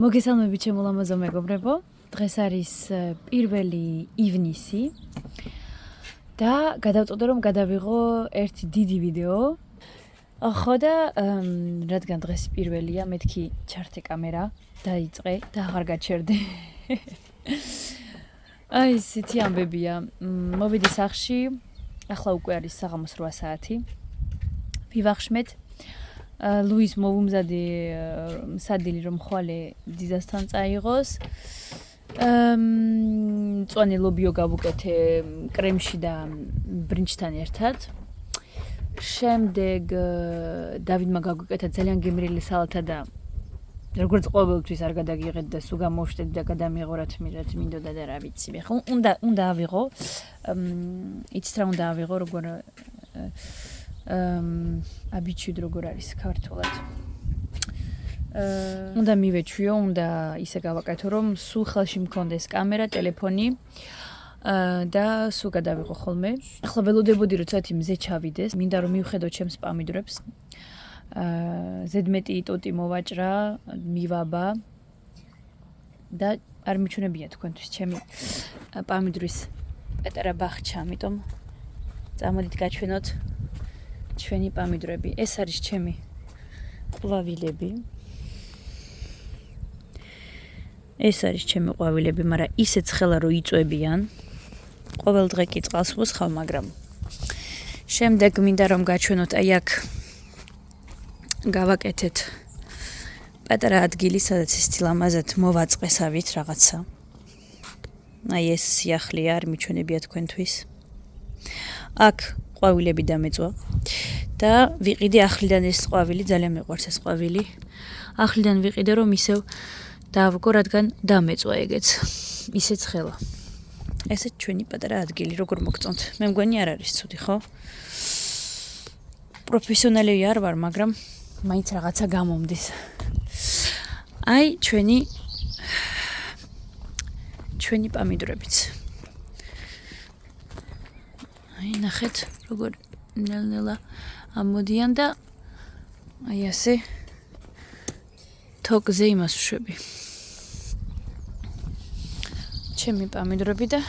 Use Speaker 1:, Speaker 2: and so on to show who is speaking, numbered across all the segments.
Speaker 1: მოგესალმებით ჩემო ლამაზო მეგობრებო. დღეს არის 1 ივნისი და გადავწყვიტე რომ გადავიღო ერთი დიდი ვიდეო. ხო და რადგან დღეს 1-ია, მეთქი ჩართე კამერა, დაიწყე და აღარ გაჩერდე. აი ისეთი ამბებია. მოვიდი სახლში, ახლა უკვე არის საღამოს 8 საათი. ვივახშმეთ ლუის მოვუმზადე სადილი რომ ხვალე დიზასთან წაიღოს. მწვანე ლობიო გავუკეთე კრემში და ბრინჯთან ერთად. შემდეგ დავიდმა გაგვიკეთა ძალიან გემრიელი სალათა და როგორც ყოველთვის არ გადაგიღეთ და სულ გამოვშტეთ და გადამიღო რაც მინდოდა და რა ვიცი. ხო უნდა ავიღო. იცით რა უნდა ავიღო, როგორ აბიჩუდ როგორ არის ქართულად. უნდა მივეჩვიო, უნდა ისე გავაკეთო, რომ სულ ხელში მქონდეს კამერა, ტელეფონი და სულ გადავიღო ხოლმე. ახლა ველოდებოდი როცა მზე ჩავიდეს, მინდა რომ მივხედო ჩემს პამიდრებს. ზედმეტი ტოტი მოვაჭრა, მივაბა და არ მიჩვენებია თქვენთვის ჩემი პამიდრის პატარა ბახჩა, ამიტომ წამოდით გაჩვენოთ ჩვენი პამიდრები. ეს არის ჩემი ყვავილები. ეს არის ჩემი ყვავილები, მაგრამ ისე ცხელა რომ იწვებიან. ყოველ დღე კი წყალს ვუსხავ, მაგრამ შემდეგ მინდა რომ გაჩვენოთ, აი აქ გავაკეთეთ პატარა ადგილი, სადაც ის ლამაზად მოვაწყესავით რაღაცა. აი ეს სიახლეა, არ მიჩვენებია თქვენთვის. აქ ყვავილები დამეწვა და ვიყიდე ახლიდან ეს ყვავილი, ძალიან მიყვარს ეს ყვავილი. ახლიდან ვიყიდე რომ ისევ დავგო, რადგან დამეწვა ეგეც. ისე ცხელა. ესეც ჩვენი პატარა ადგილი, როგორ მოგწონთ. მე მგონი არ არის ცუდი, ხო? პროფესიონალი არ ვარ, მაგრამ მაინც რაღაცა გამომდის. აი ჩვენი პამიდრებიც. აი ნახეთ, როგორ ნელ-ნელა ამოდიან და აი ასე თოკზე იმას ვშვები. ჩემი პამიდრები და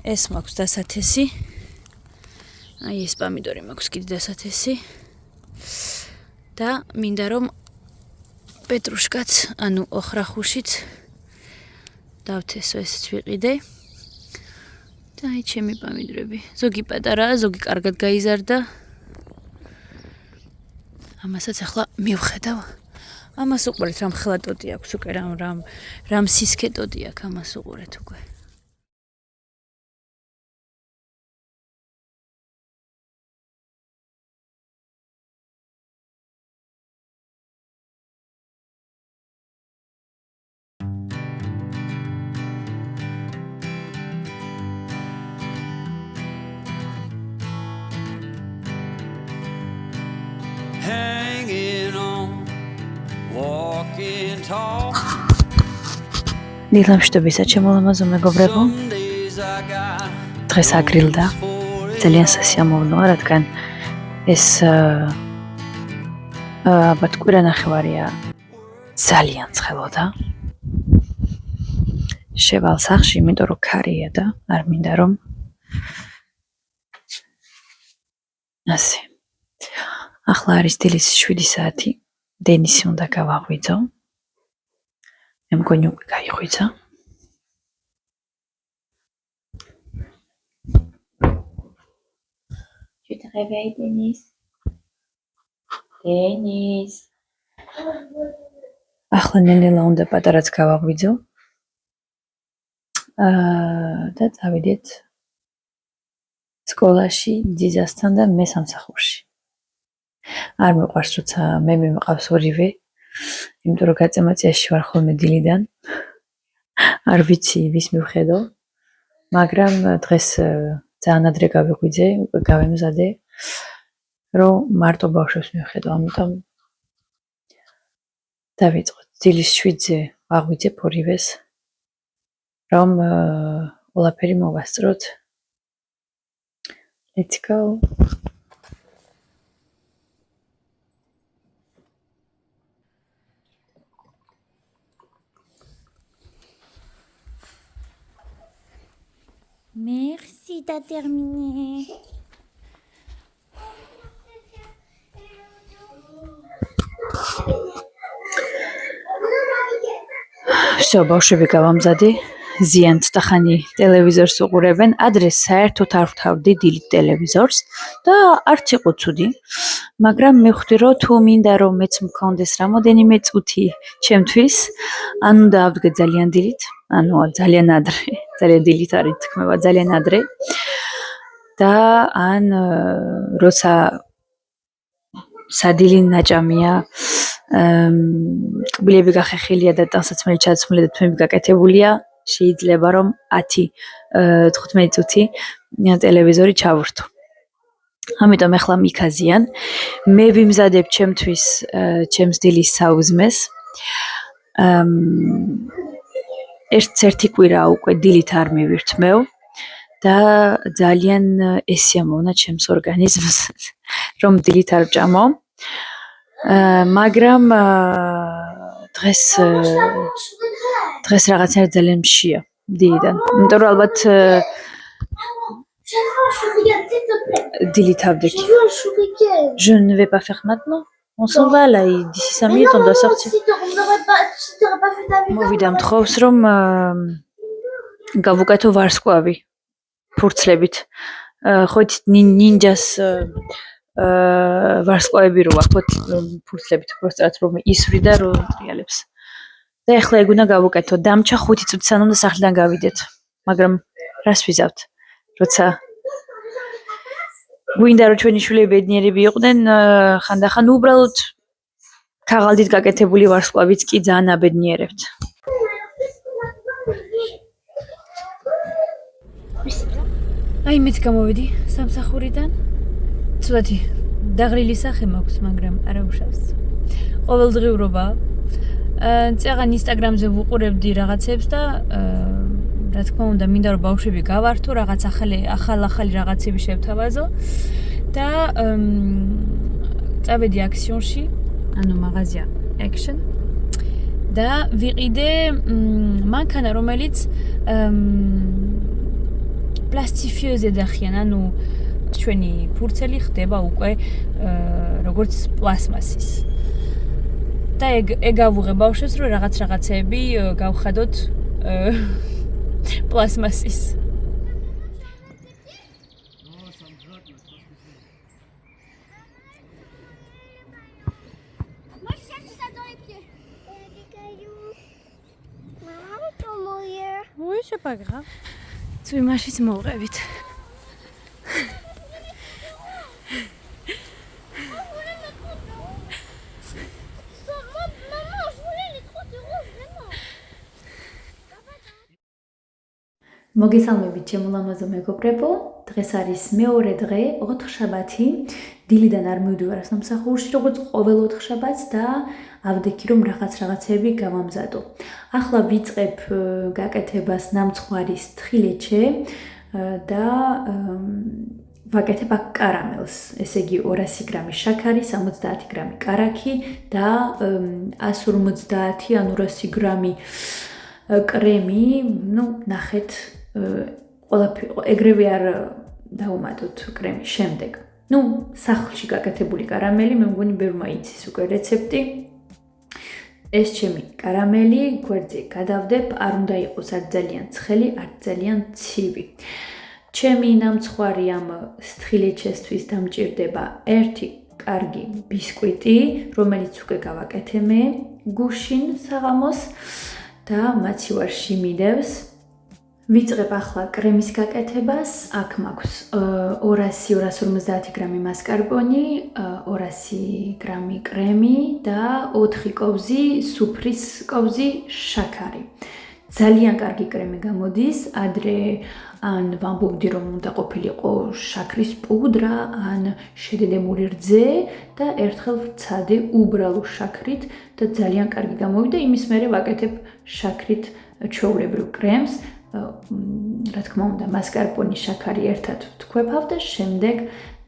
Speaker 1: ეს მაქვს დასათესი. აი ეს პამიდორი მაქვს კიდე დასათესი. და მინდა რომ პეტრუშკაც, ანუ ოხრახუშიც დავთესო, ესეც ვიყიდე. და აი ჩემი პამიდრები. ზოგი პატარაა, ზოგი კარგად გაიზარდა. ამასაც ახლა მივხედავ. ამას უყურეთ, რამ ხელა ტოტი აქვს უკვე, რამ სისქე ტოტი აქვს, ამას უყურეთ უკვე. დილამშვიდობისა ჩემო ლამაზო მეგობრებო. დღეს აგრილდა. ძალიან სასიამოვნოა, რადგან ეს ალბათ კვირანახევარია ძალიან ცხელოდა. შევალ სახლში, იმიტომ რომ ქარია და არ მინდა რომ ასე. ახლა არის დილის 7 საათი. დენისი უნდა გავაღვიძო. მე მგონი უკვე გაიღვიძა. შეთაღებია დენის. ახლა ნელ-ნელა უნდა პატარაც გავაღვიძო. და წავიდეთ სკოლაში ძიზასთან და მე სამსახურში. არ მიყვარს, როცა მე მიყავს ორივე, იმიტომ რომ გაწემოწიაში ვარ ხოლმე დილიდან. არ ვიცი ვის მივხედო, მაგრამ დღეს ძალიან ადრე გავიღვიძე, უკვე გავემზადე, რომ მარტო ბავშვებს მივხედო, ამიტომ დავიწყოთ დილის 7-ზე ვაღვიძებ ორივეს, რომ ყველაფერი მოვასწროთ. Let's go. Merci, t'as terminé. Всё, ბავშვები გავამზადი. ზიან ცოტახანი ტელევიზორს უყურებენ. ადრე საერთოდ არ ვთავდი დილით ტელევიზორს და არც იყო ცუდი, მაგრამ მივხვდი რომ თუ მინდა რომ მეც მქონდეს რამოდენიმე წუთი ჩემთვის, ან უნდა ავდგე ძალიან დილით, ანუ ძალიან ადრე, ძალიან დილით არ ითქმება, ძალიან ადრე. და ან როცა სადილი ნაჭამია, კბილები გახეხილია და ტანსაცმელი ჩაცმული და თმები გაკეთებულია, შეიძლება რომ 10-15 წუთი ტელევიზორი ჩავვრთო. ამიტომ ახლა მიქაზიან, მე ვიმზადებ ჩემთვის ჩემს დილის საუზმეს. ერთ-ერთი კვირა უკვე დილით არ მივირთმევ და ძალიან ესიამოვნა ჩემს ორგანიზმს, რომ დილით არ ვჭამო. მაგრამ დღეს რაღაცნაირად ძალიან მშია დილიდან. იმიტომ რომ ალბათ დილით ავდექი. Je ne vais pas faire maintenant. On s'en va là, d'ici 5 minutes on doit sortir. მოვიდა მთხოვს რომ გავუკეთო ვარსკვლავი ფურცლებით. ხო იცით ნინჯას ვარსკვლავები რო აქვთ ფურცლებით უბრალოდ რომ ისვრი და რომ ტრიალებს. და ახლა ეგ უნდა გავუკეთო. დამჩა 5 წუთი სანამ და სახლიდან გავიდეთ. მაგრამ რას ვიზავთ? როცა გვინდა რომ ჩვენი შვილები ბედნიერები იყვნენ, ხანდახან უბრალოდ ქაღალდით გაკეთებული ვარსკვლავიც კი ძალიან აბედნიერებთ. აი მეც გამოვიდი სამსახურიდან. ცუდათი დაღლილი სახე მაქვს, მაგრამ არა უშავს. ყოველდღიურობა. წეგან ინსტაგრამზე ვუყურებდი რაღაცებს და რა თქმა უნდა, მინდა რომ ბავშვები გავართო, რაღაც ახალი რაღაცები შევთავაზო და წავედი აქციონში, ანუ მაღაზია Action და ვიყიდე მანქანა, რომელიც პლასტიფიოზე დახიან, ანუ ჩვენი ფურცელი ხდება უკვე როგორც პლასმასის. და ეგ ავუღე ბავშვებს, რომ რაღაცეები გავხადოთ პლასმასის. Oui, c'est pas grave. Tu es marché sur mon vite. მოგესალმებით ჩემო ლამაზო მეგობრებო, დღეს არის მეორე დღე, 4 შაბათი, დილიდან არ მივდივარ სამსახურში, როგორც ყოველ 4 შაბათს და ავდექი რომ რაღაცეები გავამზადო. ახლა ვიწყებ გაკეთებას ნამცხვარის თხილეჩე და ვაკეთებ აქ კარამელს, ესე იგი 200 გრამი შაქარი, 70 გრამი კარაქი და 150 ან 200 გრამი კრემი, ნახეთ ეგრევე არ დავუმატოთ კრემის შემდეგ. სახლში გაკეთებული კარამელი, მე მგონი ბევრმა იცის უკვე რეცეპტი. ეს ჩემი კარამელი, გვერდზე გადავდებ, არ უნდა იყოს არ ძალიან ცხელი, არ ძალიან ცივი. ჩემი ნამცხვარი ამ სთხილეჩესთვის დამჭირდება 1 კარგი ბისკვიტი, რომელიც უკვე გავაკეთე მე გუშინ საღამოს და მაცივარში მიდევს. ვიწყებ ახლა კრემის გაკეთებას. აქ მაქვს 200-250 გრამი მასკარპონე, 200 გრამი კრემი და 4 კოვზი სუფრის კოვზი შაქარი. ძალიან კარგი კრემი გამოდის. ადრე ან ვამბობდი რომ უნდა ყოფილიყო შაქრის პუდრა, ან შედედებული რძე და ერთხელ ვცადე უბრალო შაქრით და ძალიან კარგი გამოვიდა. იმის მერე ვაკეთებ შაქრით ჩვეულებრივ კრემს. რა თქმა უნდა, მასკარპონე შაქარი ერთად ვთქვეფავ და შემდეგ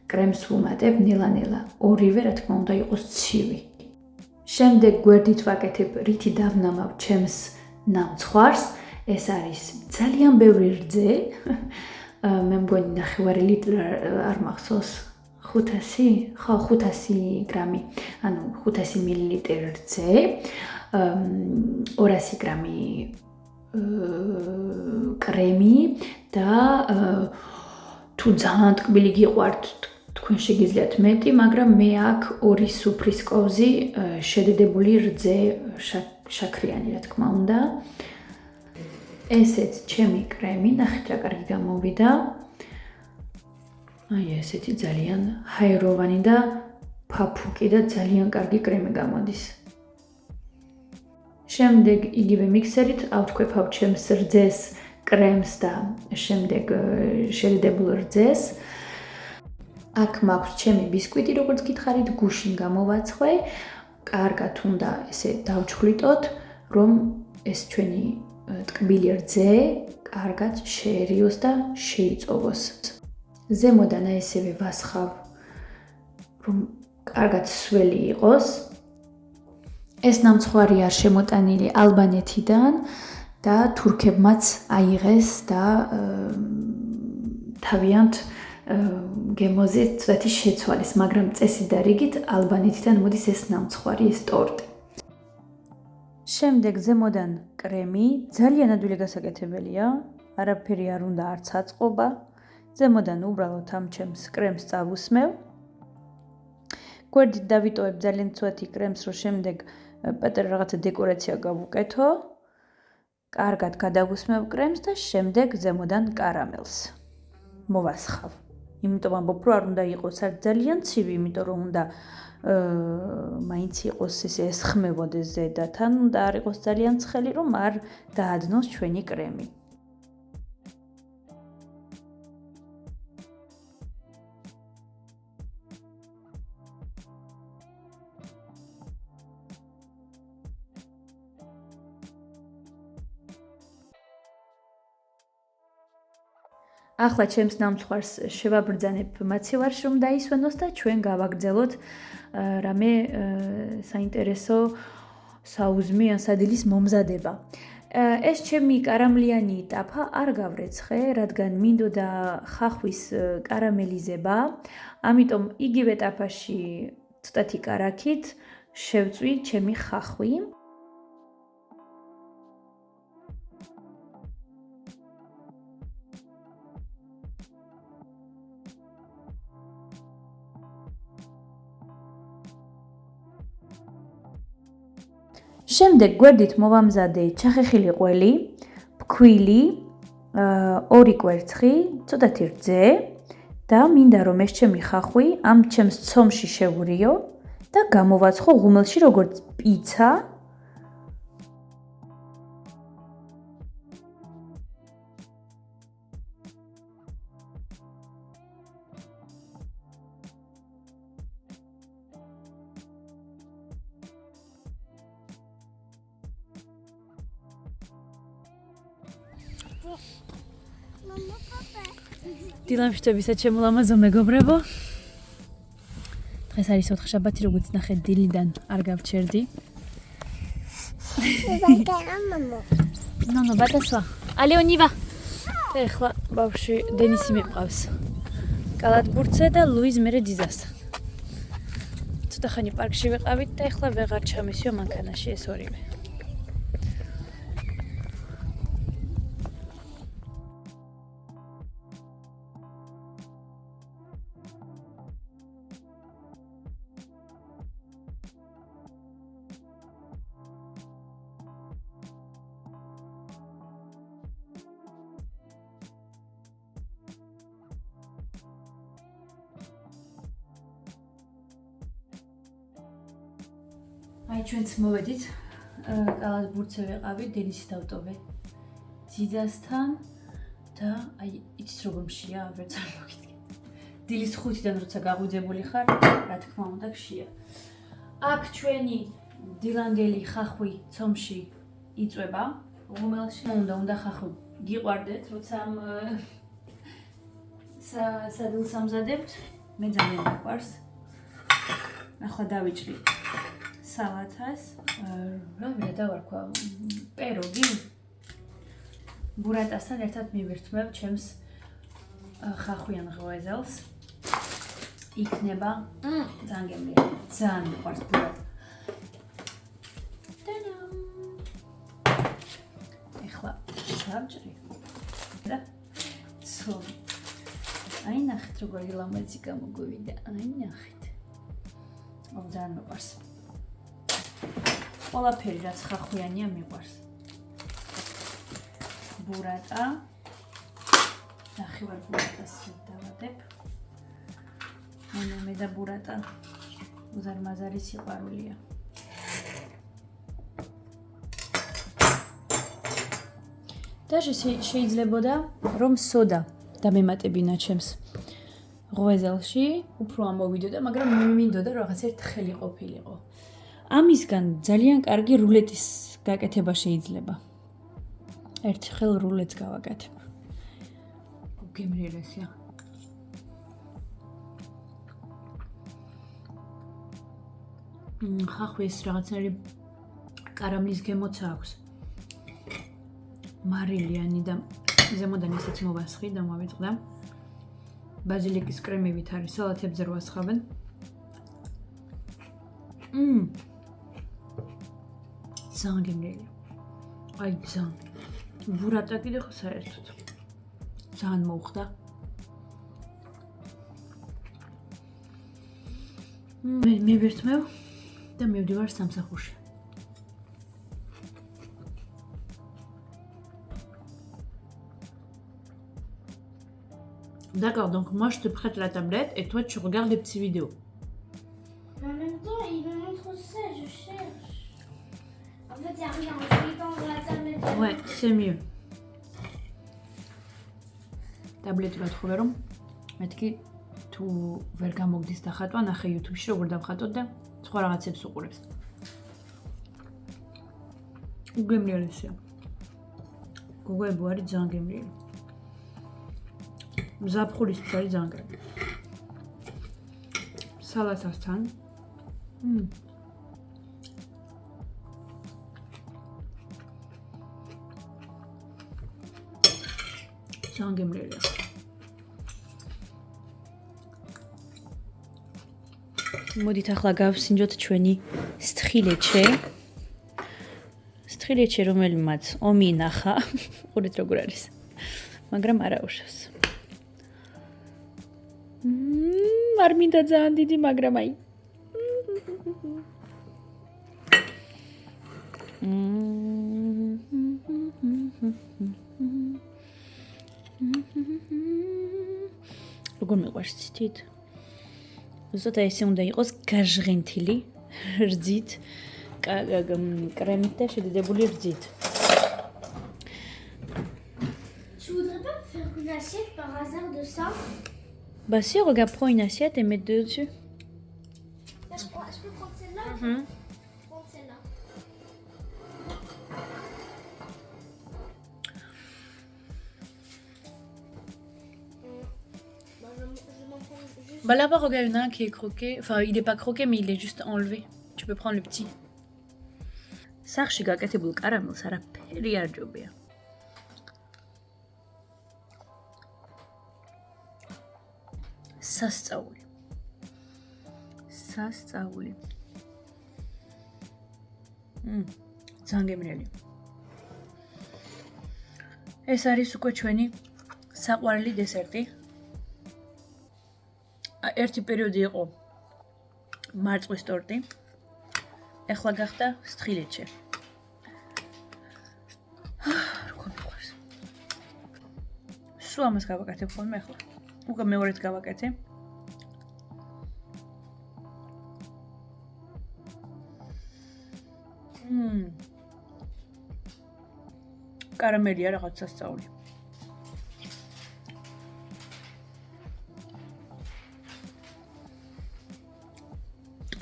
Speaker 1: კრემს ვუმატებ ნელა-ნელა. ორივე რა თქმა უნდა იყოს ცივი. შემდეგ გვერდით ვაკეთებ რითი დავნამავ ჩემს ნამცხვარს. ეს არის ძალიან ბევრი რძე.
Speaker 2: მე მგონი 9 ლიტრი არ მახსოვს 500 ხო 500 გრამი ანუ 500 მილილიტრი რძე 200 გრამი კრემი და თუ ძალიან ტკბილი გიყვართ თქვენ შეგიძლიათ მეტი, მაგრამ მე აქ 2 სუფრის კოვზი შედედებული რძე შაქრიანი რა თქმა უნდა. ესეც ჩემი კრემი, ნახეთ რა კარგი გამოვიდა. აი ესეთი ძალიან ჰაეროვანი და ფაფუკი და ძალიან კარგი კრემი გამოდის. შემდეგ იგივე მიქსერით ავთქვეფავ ჩემს რძეს, კრემს და შემდეგ შედედებულ რძეს. აქ მაქვს ჩემი ბისკვიტი, როგორც გითხარით, გუშინ გამოვაცხვე. კარგად უნდა ესე დავჩხვლიტოთ, რომ ეს ჩვენი ტკბილი რძე კარგად შეერიოს და შეიწოვოს. ზემოდან ესევე ვასხავ, რომ კარგად სველი იყოს. ეს ნამცხვარი არ შემოტანილი ალბანეთიდან და თურქებმაც აიღეს და თავიანთ გემოზე ცოტათი შეცვალეს, მაგრამ წესით და რიგით ალბანეთიდან მოდის ეს ნამცხვარი, ეს ტორტი. შემდეგ ზემოდან კრემი, ძალიან ადვილი გასაკეთებელია, არაფერი არ უნდა არც აწყობა. ზემოდან უბრალოდ ამ ჩემს კრემს წავუსმევ. გვერდით დავიტოვებ ძალიან ცოტათი კრემს, რომ შემდეგ პატარა რაღაცა დეკორაცია გავუკეთო. კარგად გადავუსმევ კრემს და შემდეგ ზემოდან კარამელს მოვასხავ. იმიტომ ამბობ, რომ არ უნდა იყოს არ ძალიან ცივი, იმიტომ რომ უნდა მაინც იყოს ესე ესხმევოდეს ზედათან, უნდა არ იყოს ძალიან ცხელი, რომ არ დაადნოს ჩვენი კრემი. ახლა ჩემს ნამცხვარს შევაბრძანებ მაცივარში, რომ დაისვენოს და ჩვენ გავაგრძელოთ რამე საინტერესო საუზმი ან სადილის მომზადება. ეს ჩემი კარამლიანი ტაფა არ გავრეცხე, რადგან მინდოდა ხახვის კარამელიზება, ამიტომ იგივე ტაფაში ცოტათი კარაქით შევწვი ჩემი ხახვი. შემდეგ გვერდით მოვამზადე ჩახეხილი ყველი, ფქვილი, 2 კვერცხი, ცოტათი რძე და მინდა რომ ეს ჩემი ხახვი ამ ჩემს ცომში შევურიო და გამოვაცხო ღუმელში როგორც პიცა. დილამშვიდობისა ჩემო ლამაზო მეგობრებო. დღეს არის 4 შაბათი, როგორც ნახეთ, დილიდან არ გავჩერდი. ნონო, ბატასვა. ალე on y va. ეხლა ბავშვი დენისი მეყავს. კალათბურთზე და ლუიზ მერე დიზასთან. ცოტა ხანი პარკში ვიყავით და ეხლა ვეღარ ჩამისვია მანქანაში ეს ორივე. აი ჩვენც მოვედით კალათბურთზე ვიყავით, დენისი დავტოვე ძიძასთან და აი იცის როგორ მშია, ვერ წარმოგიდგენთ. დილის 5-დან როცა გაღვიძებული ხარ, რა თქმა უნდა გშია. აქ ჩვენი დილანდელი ხახვი ცომში იწვება, ღუმელში. უნდა ხახვი გიყვარდეთ, როცა ამ სადილს ამზადებთ, მე ძალიან მიყვარს. ახლა დავიჭრი სალათას, რა დავარქვა, პეროგი. ბურატასთან ერთად მივირთმევ ჩემს
Speaker 1: ხახვიან ღვეზელს. იქნება ძალიან გემრიელი. ძალიან მიყვარს ბურად. ეხლა გავჭრი. და ცოლი. აი ნახეთ როგორი ლამაზი გამოგვივიდა. აი ნახეთ. ძალიან მიყვარს. ყველაფერი რაც ხახვიანია მიყვარს. ბურატა. ნახევარ ბურატას დავადებ. მე და ბურატა უზარმაზარი სიყვარულია. და შეიძლებოდა რომ სოდა დამემატებინა ჩემს ღვეზელში, უფრო ამოვიდოდა, მაგრამ მინდოდა რომ რაღაც ერთ ხელი ყოფილიყო. ამისგან ძალიან კარგი რულეტის გაკეთება შეიძლება. ერთ ხელ რულეტს გავაკეთებ. გემრიელია. ხახვის რაღაცნაირი კარამლის გემოც აქვს. მარილიანი და ზემოდან ისეთ მოვასხი და მოვიწყდა. ბაზილიკის კრემივით არის სალათებზე რო ასხავენ. ძალიან გემრიელია. აი ძალიან. ბურატა კიდე ხო საერთოდ. ძალიან მოუხდა. მე ვერთმევ და მივდივარ სამსახურში. D'accord, donc moi je te prête la tablette et toi tu regardes les petites vidéos.
Speaker 3: Mais en même temps, il me montre ça, je cherche. En fait, il n'y a rien, je vais prendre la tablette.
Speaker 1: Ouais, c'est mieux. Tablette va trouver რომ მეთქი თუ ვერ გამოგდის დახატვა, ნახე YouTube-ში როგორ დავხატოთ და სხვა რაღაცებს უყურებს. უგემრიელია. გოგოებო არის ძალიან გემრიელი. ზაფხულისთვის არის ძალიან კარგი. სალათასთან. ძალიან გემრიელია. მოდით ახლა გავსინჯოთ ჩვენი სთხილეჩე. სთხილეჩე რომელმაც ომი ნახა. ყურით როგორ არის. მაგრამ არა უშავს. არ მინდა ძალიან დიდი, მაგრამ აი. როგორ მიყვარს ცით? ზუსტად ესე უნდა იყოს გაჟღენთილი რძით, კრემით და შედედებული რძით.
Speaker 3: Tu voudrais pas me faire une assiette par hasard de ça?
Speaker 1: Bah si, regarde, prends une assiette et mets dessus.
Speaker 3: Là, je peux prendre celle-là? Je prends celle-là. Bah, je m'en prends juste.
Speaker 1: Bah là-bas, regarde, il y en a un qui est croqué. Enfin, il est pas croqué, mais il est juste enlevé. Tu peux prendre le petit. Sarchi gaketebul karamels araperi ar ჯობია. სასწაული. ძალიან გემრიელი. ეს არის უკვე ჩვენი საყვარელი დესერტი. ერთი პერიოდი იყო მარწყვის ტორტი. ეხლა გახდა სთხილეჩე. როგორ მიყვარს. სულ ამას გავაკეთებ ხოლმე ახლა. უკვე მეორედ გავაკეთე. კარამელია რაღაც სასწაული.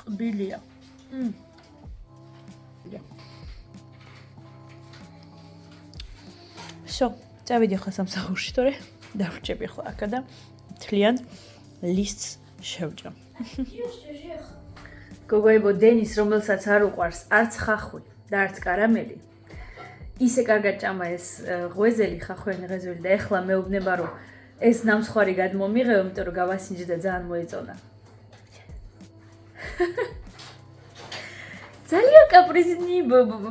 Speaker 1: ყბილია. Всё, წავიდი ახლა სამსახურში, თორე დავრჩები ახლა აქა და მთლიან ლისტს შევჭამ. გოგოებო, დენის რომელსაც არ უყვარს არც ხახვი და არც კარამელი, ისე კარგად ჭამა ეს ღვეზელი, ხახვიანი ღვეზელი და ეხლა მეუბნება რომ
Speaker 2: ეს ნამსხვარი გადმომიღე, იმიტომ რომ გავასინჯე და ძალიან მოეწონა. ძალიან კაპრიზნი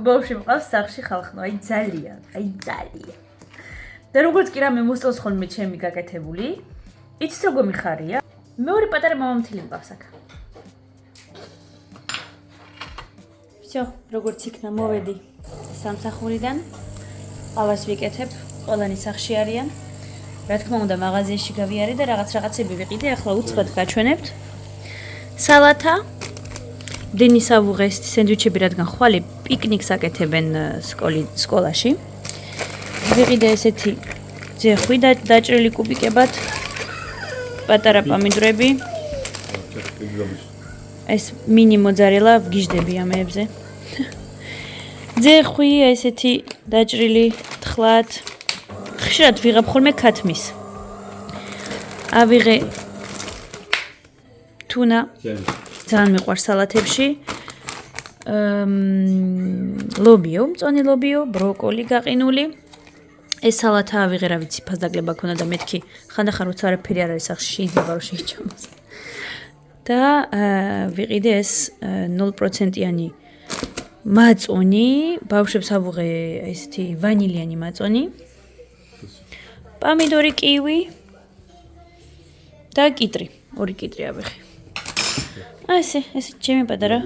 Speaker 2: ბავშვი მყავს სახლში ხალხნო, აი ძალიან. და როგორც კი რამე მოსწონს ხოლმე ჩემი გაკეთებული, იცით როგორ მიხარია? მეორე პატარა მამამთილი მყავს აქ. Всё, როგორც იქნა მოვედი სამსახურიდან. ყავას ვიკეთებ, ყველანი სახში არიან. რა თქმა უნდა, მაღაზიაში გავიარე და რაღაცები ვიყიდე, ახლა უცხოდ გაჩვენებთ. სალათა, დენის ავუღეს სენდვიჩები, რადგან ხვალე პიკნიკს აკეთებენ სკოლაში. ვიყიდე ესეთი ძეხვი და დაჭრილი კუბიკებად, პატარა პომიდრები. ეს მინი მოძარელა ვგიჟდები ამეებზე. ძეხვი, ესეთი დაჭრილი თხლად. ხშირად ვიღებ ხოლმე ქათმის. ავიღე თუნა. ძალიან მიყვარს სალათებში. ლობიო, მწონი ლობიო, ბროკოლი გაყინული. ეს სალათა ავიღე, რა ვიცი, ფასდაგლება ქონდა და მეთქი ხანდახან როცა არაფერი არ არის სახში, შეიძლება რომ შეიჭამოს. და ვიყიდე ეს 0%-იანი მაწონი, ბავშვებს ავუღე ესეთი ვანილიანი მაწონი. პომიდორი, კივი და კიტრი, 2 კიტრი ავიღე. ეს ჩემი პატარა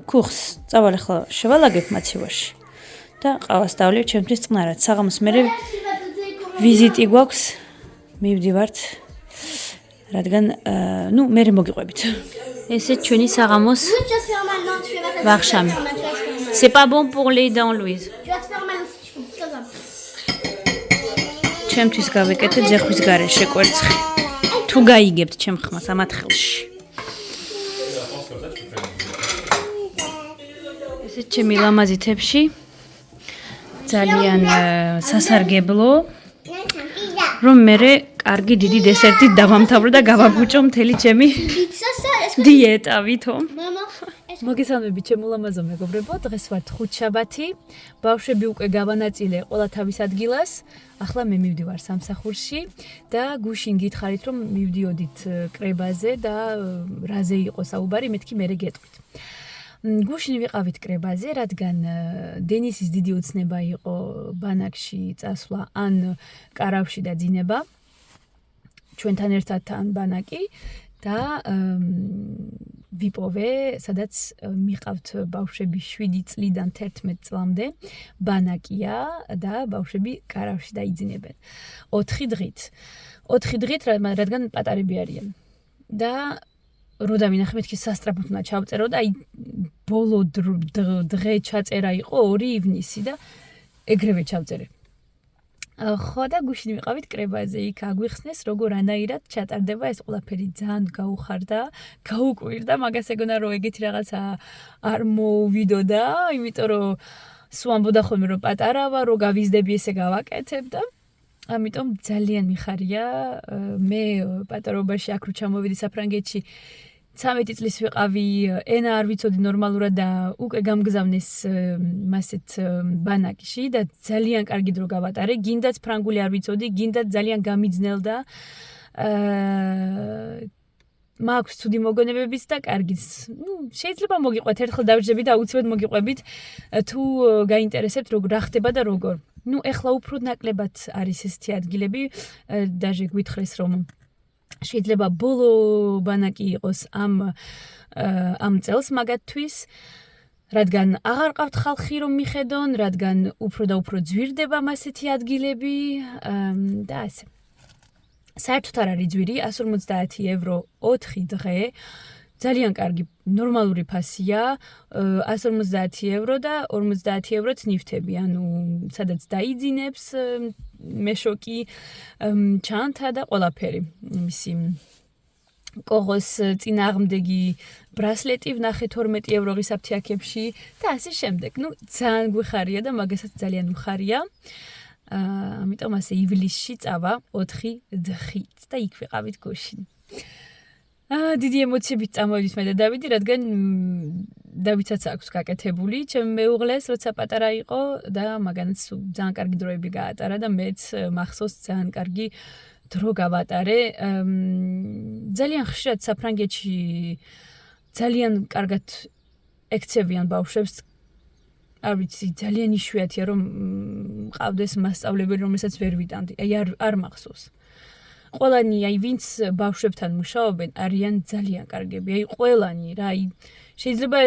Speaker 2: ქუხს წავალ ახლა შევალაგებ მაცივარში და ყავას დავლევ ჩემთვის წყნარად. საღამოს მერე ვიზიტი გვაქვს, მივდივართ, რადგან მერე მოგიყვებით. ესე ჩვენი საღამოს ვახშამი. C'est pas bon pour les dents, Louise.
Speaker 3: Tu vas te faire mal aussi, je pense, comme ça.
Speaker 2: ჩემთვის გავეკეთე ძეხვის გარეშე კვერცხი. თუ გაიგებთ ჩემ ხმას ამათხილში. ესე ჩემი ლამაზი თებში ძალიან სასარგებლო, რომ მერე კარგი დიდი დესერტით დავამთავრო და გავაბუჭო მთელი ჩემი დიეტა ვითომ. მოგესალმებით ჩემო ლამაზო მეგობრებო, დღეს ვართ ხუთშაბათი, ბავშვები უკვე გავანაწილე ყველა თავის ადგილას, ახლა მე მივდივარ სამსახურში და გუშინ გითხარით რომ მივდიოდით კრებაზე და რაზე იყო საუბარი, მეთქი მერე გეტყვით. გუშინ ვიყავით კრებაზე, რადგან დენისის დიდი ოცნება იყო ბანაკში წასვლა ან კარავში დაძინება, ჩვენთან ერთად ან ბანაკი და ვიპოვე, სადაც მიყავთ ბავშვები 7 წლიდან 11 წლამდე, ბანაკია და ბავშვები კარავში დაიძინებენ. 4 დღით. 4 დღით, რადგან პატარები არიან. და რო დავინახე, მეთქი სასწრაფოდ უნდა ჩავწერო და აი ბოლო დღე ჩაწერა იყო 2 ივნისი და ეგრევე ჩავწერე. ხო და გუშინ ვიყავით კრებაზე, იქ აგვიხსნეს როგორ ანაირად ჩატარდება ეს ყველაფერი, ძალიან გაუხარდა, გაუკვირდა, მაგას ეგონა რომ ეგეთი რაღაცა არ მოვიდოდა, იმიტომ რომ სულ ამბობდა ხოლმე რომ პატარა ვარ, რომ გავიზდები ესე გავაკეთებ და ამიტომ ძალიან მიხარია. მე პატარობაში აქ რო ჩამოვიდი საფრანგეთში 13 წლის ვიყავი, ენა არ ვიცოდი ნორმალურად და უკვე გამგზავნეს მასეთ ბანაკში და ძალიან კარგი დრო გავატარე, გინდაც ფრანგული არ ვიცოდი, გინდაც ძალიან გამიძნელდა. მაქვს ცუდი მოგონებებიც და კარგიც. შეიძლება მოგიყვეთ, ერთხელ დავჯდები და აუცილებლად მოგიყვებით, თუ გაინტერესებთ როგორ რა ხდება და როგორ. ეხლა უფრო ნაკლებად არის ესეთი ადგილები, დაჟე გვითხრეს რომ შეიძლება ბოლო ბანაკი იყოს ამ წელს მაგათთვის, რადგან აღარ ყავთ ხალხი რომ მიხედონ, რადგან უფრო და უფრო ძვირდება ასეთი ადგილები და ასე. საერთოდ არ არის ძვირი, 150 евро 4 დღე. ძალიან კარგი ნორმალური ფასია, 150 евро და 50 ევროც ნივთები, ანუ სადაც დაიძინებს მეშოკი, ჩანთა და ყველაფერი. მისი კოღოს წინააღმდეგი ბრასლეტი ვნახე 12 евро ღირსაფთიაქებში და ასე შემდეგ. ძალიან გვიხარია და მაგასაც ძალიან ვხარია. ამიტომ ასე ივლისში წავა 4 დღით და იქ ვიყავით გუშინ. დიდი ემოციებით წამოვიდით მე და დავიდი, რადგან დავითაც აქვს გაკეთებული, ჩემ მეუღლეს, როცა პატარა იყო და მაგანაც ძალიან კარგი დროები გაატარა და მეც მახსოვს ძალიან კარგი
Speaker 4: დრო გავატარე. ძალიან ხშირად საფრანგეთში ძალიან კარგად ექცევიან ბავშვებს. არ ვიცი, ძალიან იშვიათია რომ მყავდეს მასწავლებელი, რომელსაც ვერ ვიტანდი. აი არ მახსოვს. ყველანი, აი ვინც ბავშვებთან მუშაობენ, არიან ძალიან კარგები. აი ყველანი რა, აი შეიძლება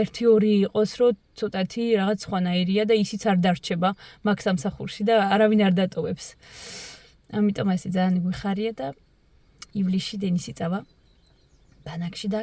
Speaker 4: 1-2 იყოს, რომ ცოტათი რაღაც სხვანაირია და ისიც არ დარჩება მაგ სამსახურში და არავინ არ დატოვებს. ამიტომ ასე ძალიან გვიხარია და ივლისში დენისი წავა ბანაკში და